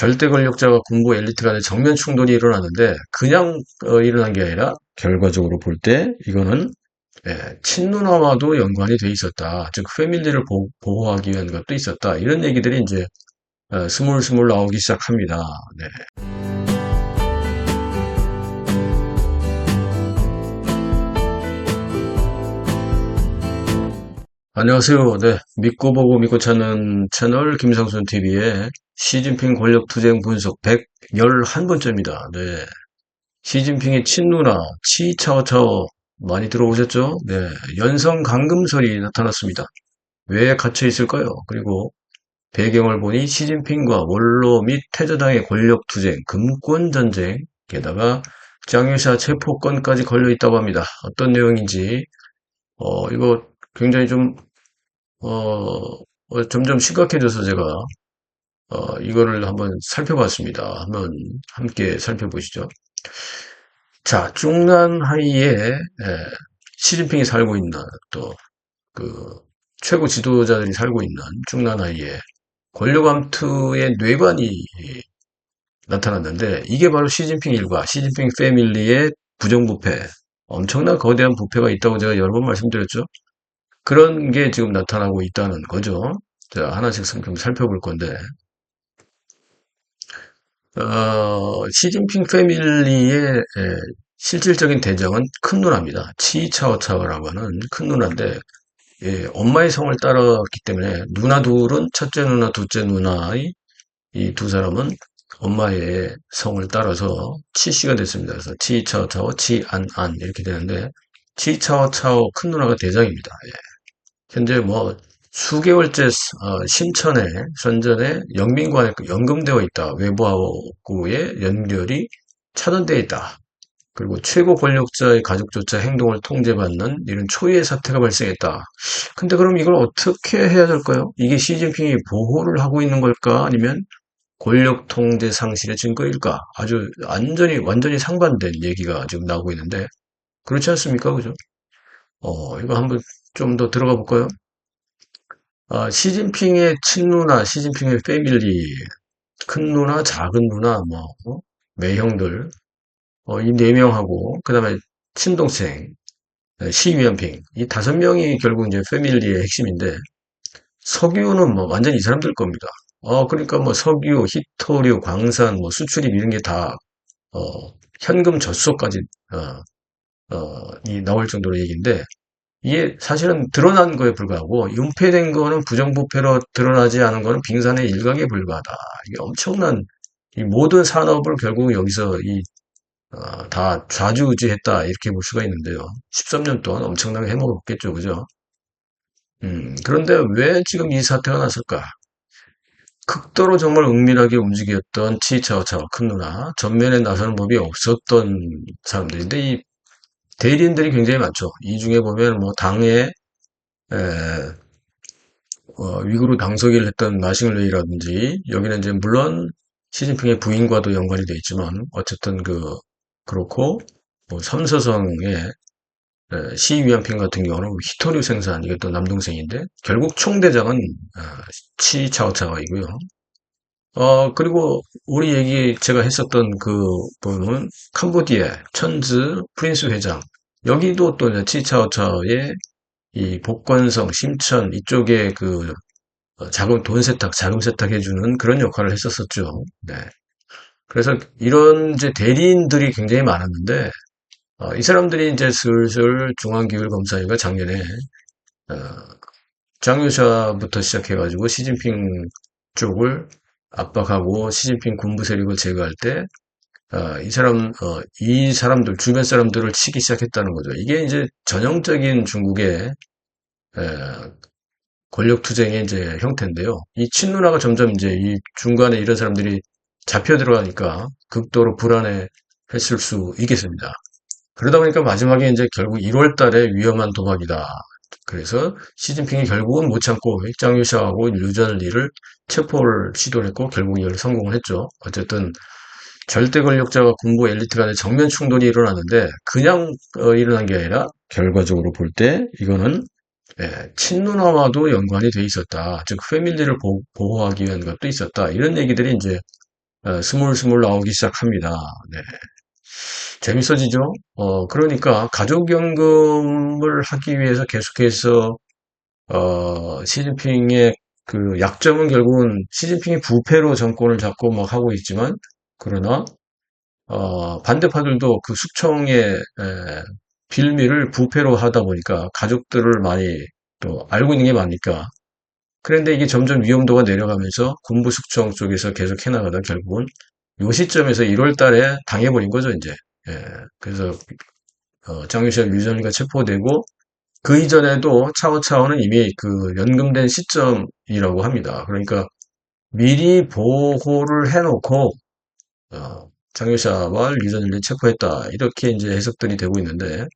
절대 권력자와 군부 엘리트 간의 정면 충돌이 일어나는데 그냥 일어난 게 아니라 결과적으로 볼 때 이거는 친누나와도 연관이 돼 있었다. 즉 패밀리를 보호하기 위한 것도 있었다. 이런 얘기들이 이제 스물스물 나오기 시작합니다. 네. 안녕하세요. 네. 믿고 보고 믿고 찾는 채널 김상순 TV의 시진핑 권력 투쟁 분석 111번째입니다. 네. 시진핑의 친누나 치차오차오 많이 들어보셨죠? 네. 연성 감금설이 나타났습니다. 왜 갇혀 있을까요? 그리고 배경을 보니 시진핑과 원로 및 태저당의 권력 투쟁, 금권 전쟁, 게다가 짱유샤 체포건까지 걸려 있다고 합니다. 어떤 내용인지 이거 굉장히 좀 점점 심각해져서 제가 이거를 한번 살펴봤습니다. 한번 함께 살펴보시죠. 자, 중난하이에 시진핑이 살고 있는 또 그 최고 지도자들이 살고 있는 중난하이에 권력암투의 뇌관이 나타났는데 이게 바로 시진핑 일가, 시진핑 패밀리의 부정부패, 엄청난 거대한 부패가 있다고 제가 여러 번 말씀드렸죠. 그런 게 지금 나타나고 있다는 거죠. 자, 하나씩 좀 살펴볼 건데, 시진핑 패밀리의 실질적인 대장은 큰 누나입니다. 치차오차오라고 하는 큰 누나인데, 엄마의 성을 따랐기 때문에 누나 둘은 첫째 누나, 둘째 누나의 이 두 사람은 엄마의 성을 따라서 치씨가 됐습니다. 그래서 치차오차오, 치안안 이렇게 되는데, 치차오차오 큰 누나가 대장입니다. 현재 뭐 수개월째 심천에 선전에 영민관에 연금되어 있다. 외부하고의 연결이 차단되어 있다. 그리고 최고 권력자의 가족조차 행동을 통제받는 이런 초유의 사태가 발생했다. 근데 그럼 이걸 어떻게 해야 될까요? 이게 시진핑이 보호를 하고 있는 걸까? 아니면 권력 통제 상실의 증거일까? 아주 완전히 상반된 얘기가 지금 나오고 있는데 그렇지 않습니까? 그죠? 이거 한번 좀 더 들어가 볼까요? 시진핑의 친누나, 시진핑의 패밀리, 큰 누나, 작은 누나, 매형들, 이 네 명하고, 그 다음에 친동생, 시위연핑, 이 다섯 명이 결국 이제 패밀리의 핵심인데, 석유는 뭐 완전 히 이 사람들 겁니다. 그러니까 뭐 석유, 히토류, 광산, 뭐 수출입 이런 게 다, 현금 젖소까지, 이 나올 정도로 얘기인데, 이게 사실은 드러난 거에 불과하고 윤폐된 거는 부정부패로 드러나지 않은 거는 빙산의 일각에 불과하다. 이게 엄청난 이 모든 산업을 결국 여기서 다 좌지우지했다 이렇게 볼 수가 있는데요. 13년 동안 엄청나게 해먹었겠죠, 그죠? 그런데 왜 지금 이 사태가 났을까? 극도로 정말 은밀하게 움직였던 치차오차오 큰 누나 전면에 나서는 법이 없었던 사람들인데 이 대리인들이 굉장히 많죠. 이 중에 보면 뭐 당의 위구르 당서기를 했던 마싱레이라든지 여기는 이제 물론 시진핑의 부인과도 연관이 돼 있지만 어쨌든 그렇고 뭐 삼서성의 시위안핑 같은 경우는 히토류 생산 이게 또 남동생인데 결국 총대장은 치차오차오이고요. 그리고 제가 했었던 그 분은 캄보디아 천즈 프린스 회장 여기도 또 치차오차오의 이 복건성, 심천 이쪽에 돈 세탁, 자금 세탁해주는 그런 역할을 했었었죠. 네. 그래서 이런 이제 대리인들이 굉장히 많았는데 이 사람들이 이제 슬슬 중앙기율검사위가 작년에 어, 장유샤부터 시작해가지고 시진핑 쪽을 압박하고 시진핑 군부 세력을 제거할 때 이 사람들 주변 사람들을 치기 시작했다는 거죠. 이게 이제 전형적인 중국의 권력 투쟁의 이제 형태인데요. 이 친누나가 점점 이제 이 중간에 이런 사람들이 잡혀 들어가니까 극도로 불안해했을 수 있겠습니다. 그러다 보니까 마지막에 이제 결국 1월 달에 위험한 도박이다. 그래서 시진핑이 결국은 못 참고 장유샤하고 류전리를 체포를 시도를 했고 결국 이걸 성공을 했죠. 어쨌든 절대 권력자와 군부 엘리트 간의 정면 충돌이 일어나는데 그냥 일어난 게 아니라 결과적으로 볼 때 이거는 친누나와도 연관이 돼 있었다. 즉 패밀리를 보호하기 위한 것도 있었다. 이런 얘기들이 이제 스물스물 나오기 시작합니다. 네. 재밌어지죠? 그러니까 가족연금을 하기 위해서 계속해서 시진핑의 그 약점은 결국은 시진핑이 부패로 정권을 잡고 막 하고 있지만, 그러나 반대파들도 그 숙청의 빌미를 부패로 하다 보니까 가족들을 많이 또 알고 있는 게 많으니까. 그런데 이게 점점 위험도가 내려가면서 군부 숙청 쪽에서 계속 해나가다 결국은 요 시점에서 1월 달에 당해버린 거죠, 이제. 예, 그래서 장유시와 유전이가 체포되고, 그 이전에도 차오차오는 이미 그 연금된 시점이라고 합니다. 그러니까 미리 보호를 해놓고 장유샤와 류전일을 체포했다, 이렇게 이제 해석들이 되고 있는데,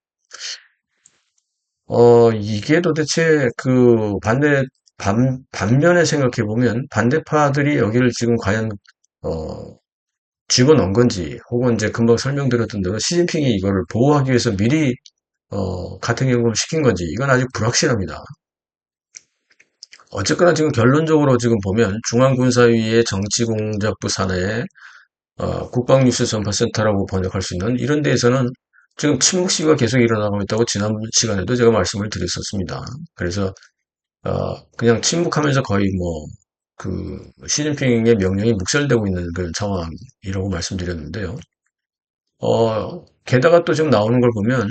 이게 도대체 그 반면에 생각해 보면 반대파들이 여기를 지금 과연 집어넣은 건지, 혹은 이제 금방 설명드렸던 대로 시진핑이 이거를 보호하기 위해서 미리 같은 경고를 시킨 건지, 이건 아직 불확실합니다. 어쨌거나 지금 결론적으로 지금 보면 중앙군사위의 정치공작부 산하에 국방뉴스 전파센터라고 번역할 수 있는 이런 데에서는 지금 침묵 시위가 계속 일어나고 있다고 지난 시간에도 제가 말씀을 드렸었습니다. 그래서 그냥 침묵하면서 거의 뭐 그 시진핑의 명령이 묵살되고 있는 그런 상황이라고 말씀드렸는데요. 게다가 또 지금 나오는 걸 보면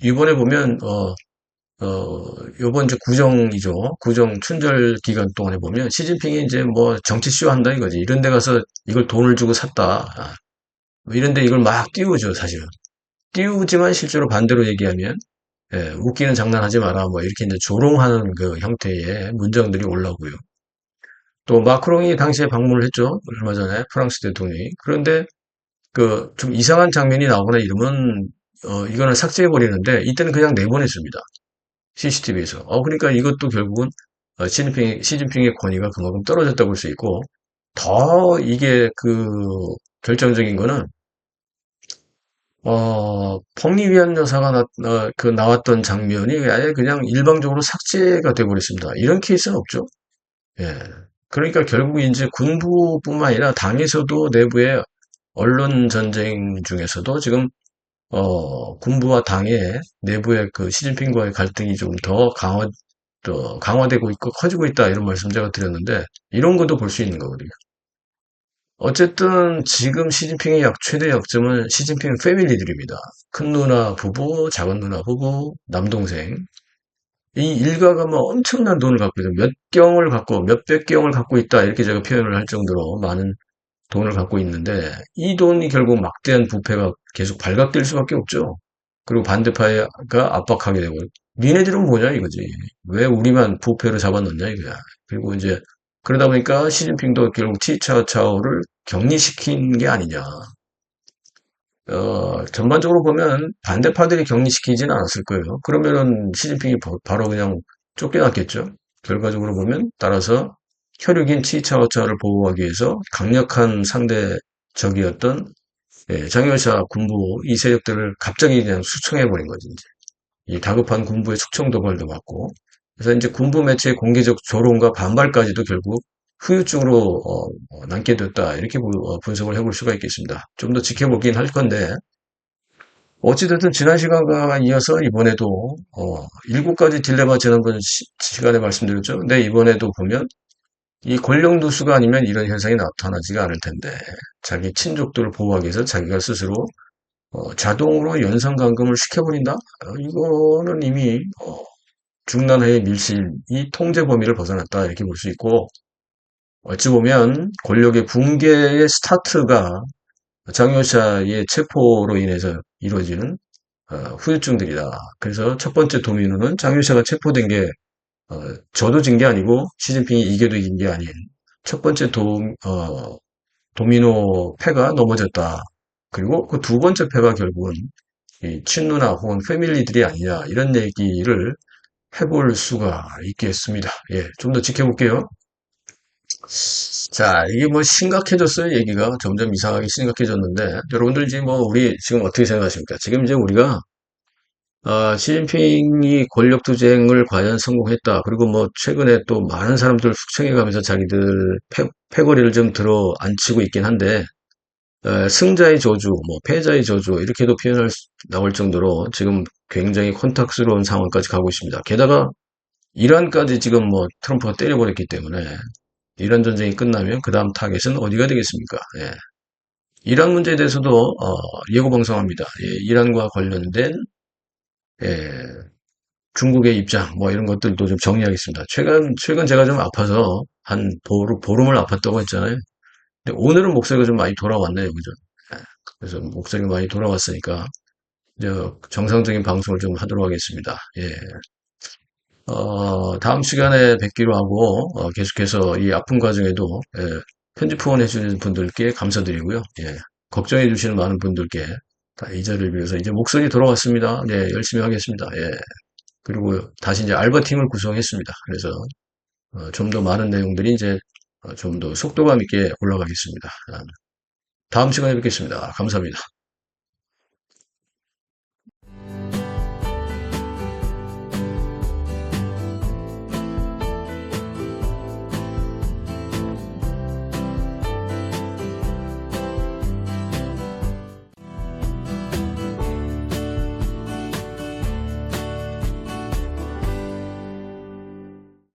이번에 보면 요번 이제 구정이죠. 구정 춘절 기간 동안에 보면 시진핑이 이제 뭐 정치 쇼 한다 이거지. 이런 데 가서 이걸 돈을 주고 샀다. 뭐 이런 데 이걸 막 띄우죠, 사실은. 띄우지만 실제로 반대로 얘기하면, 웃기는 장난하지 마라. 뭐 이렇게 이제 조롱하는 그 형태의 문장들이 올라오고요. 또 마크롱이 당시에 방문을 했죠. 얼마 전에 프랑스 대통령이. 그런데 그 좀 이상한 장면이 나오거나 이러면 이거는 삭제해 버리는데 이때는 그냥 내보냈습니다. CCTV에서. 그러니까 이것도 결국은 시진핑의 권위가 그만큼 떨어졌다고 볼 수 있고, 더 이게 그 결정적인 거는 펑리위안 여사가 나왔던 장면이 아예 그냥 일방적으로 삭제가 돼버렸습니다. 이런 케이스는 없죠. 예. 그러니까 결국 이제 군부뿐만 아니라 당에서도 내부의 언론 전쟁 중에서도 지금 군부와 당의 내부의 그 시진핑과의 갈등이 좀 더 강화되고 있고 커지고 있다, 이런 말씀 제가 드렸는데, 이런 것도 볼 수 있는 거거든요. 어쨌든 지금 시진핑의 최대 약점은 시진핑 패밀리들입니다. 큰 누나 부부, 작은 누나 부부, 남동생. 이 일가가 뭐 엄청난 돈을 갖고 있어요. 몇백 경을 갖고 있다, 이렇게 제가 표현을 할 정도로 많은 돈을 갖고 있는데, 이 돈이 결국 막대한 부패가 계속 발각될 수밖에 없죠. 그리고 반대파가 압박하게 되고, 니네들은 뭐냐 이거지. 왜 우리만 부패로 잡아놓냐 이거야. 그리고 이제 그러다 보니까 시진핑도 결국 티차오차오를 격리시킨 게 아니냐. 전반적으로 보면 반대파들이 격리시키지는 않았을 거예요. 그러면은 시진핑이 바로 그냥 쫓겨났겠죠. 결과적으로 보면, 따라서 혈육인 치차오차를 보호하기 위해서 강력한 상대적이었던 장유사 군부 이 세력들을 갑자기 그냥 수청해버린 거지, 이제. 이 다급한 군부의 숙청 도발도 맞고. 그래서 이제 군부 매체의 공개적 조롱과 반발까지도 결국 후유증으로 남게 됐다, 이렇게 분석을 해볼 수가 있겠습니다. 좀 더 지켜보긴 할 건데, 어찌됐든 지난 시간과 이어서 이번에도 7가지 딜레마, 지난번 시간에 말씀드렸죠. 근데 이번에도 보면 이 권력 누수가 아니면 이런 현상이 나타나지가 않을 텐데, 자기 친족들을 보호하기 위해서 자기가 스스로 자동으로 연상 감금을 시켜버린다? 이거는 이미 중난해의 밀실이 통제 범위를 벗어났다, 이렇게 볼 수 있고, 어찌 보면 권력의 붕괴의 스타트가 장효샤의 체포로 인해서 이루어지는 후유증들이다. 그래서 첫 번째 도미노는 장효샤가 체포된 게 저도진 게 아니고 시진핑이 이겨도 이긴 게 아닌 첫 번째 도미노 패가 넘어졌다. 그리고 그 두 번째 패가 결국은 이 친누나 혹은 패밀리들이 아니냐, 이런 얘기를 해볼 수가 있겠습니다. 예, 좀 더 지켜볼게요. 자, 이게 뭐 심각해졌어요. 얘기가 점점 이상하게 심각해졌는데, 여러분들 지금 뭐 우리 지금 어떻게 생각하십니까? 지금 이제 우리가 시진핑이 권력투쟁을 과연 성공했다. 그리고 뭐 최근에 또 많은 사람들 숙청해 가면서 자기들 패거리를 좀 들어 앉히고 있긴 한데, 승자의 저주, 뭐 패자의 저주 이렇게도 나올 정도로 지금 굉장히 혼탁스러운 상황까지 가고 있습니다. 게다가 이란까지 지금 뭐 트럼프가 때려버렸기 때문에 이란 전쟁이 끝나면 그 다음 타겟은 어디가 되겠습니까? 예. 이란 문제에 대해서도 예고 방송합니다. 예, 이란과 관련된 예, 중국의 입장 뭐 이런 것들도 좀 정리하겠습니다. 최근 제가 좀 아파서 한 보름을 아팠다고 했잖아요. 근데 오늘은 목소리가 좀 많이 돌아왔네요, 그죠? 예, 그래서 목소리가 많이 돌아왔으니까 이제 정상적인 방송을 좀 하도록 하겠습니다. 예. 다음 시간에 뵙기로 하고, 계속해서 이 아픈 과정에도, 편집 후원해 주시는 분들께 감사드리고요. 예, 걱정해 주시는 많은 분들께 다 이 자리를 위해서 이제 목소리 돌아왔습니다. 네, 열심히 하겠습니다. 예, 그리고 다시 이제 알바팀을 구성했습니다. 그래서, 좀 더 많은 내용들이 이제, 좀 더 속도감 있게 올라가겠습니다. 다음 시간에 뵙겠습니다. 감사합니다.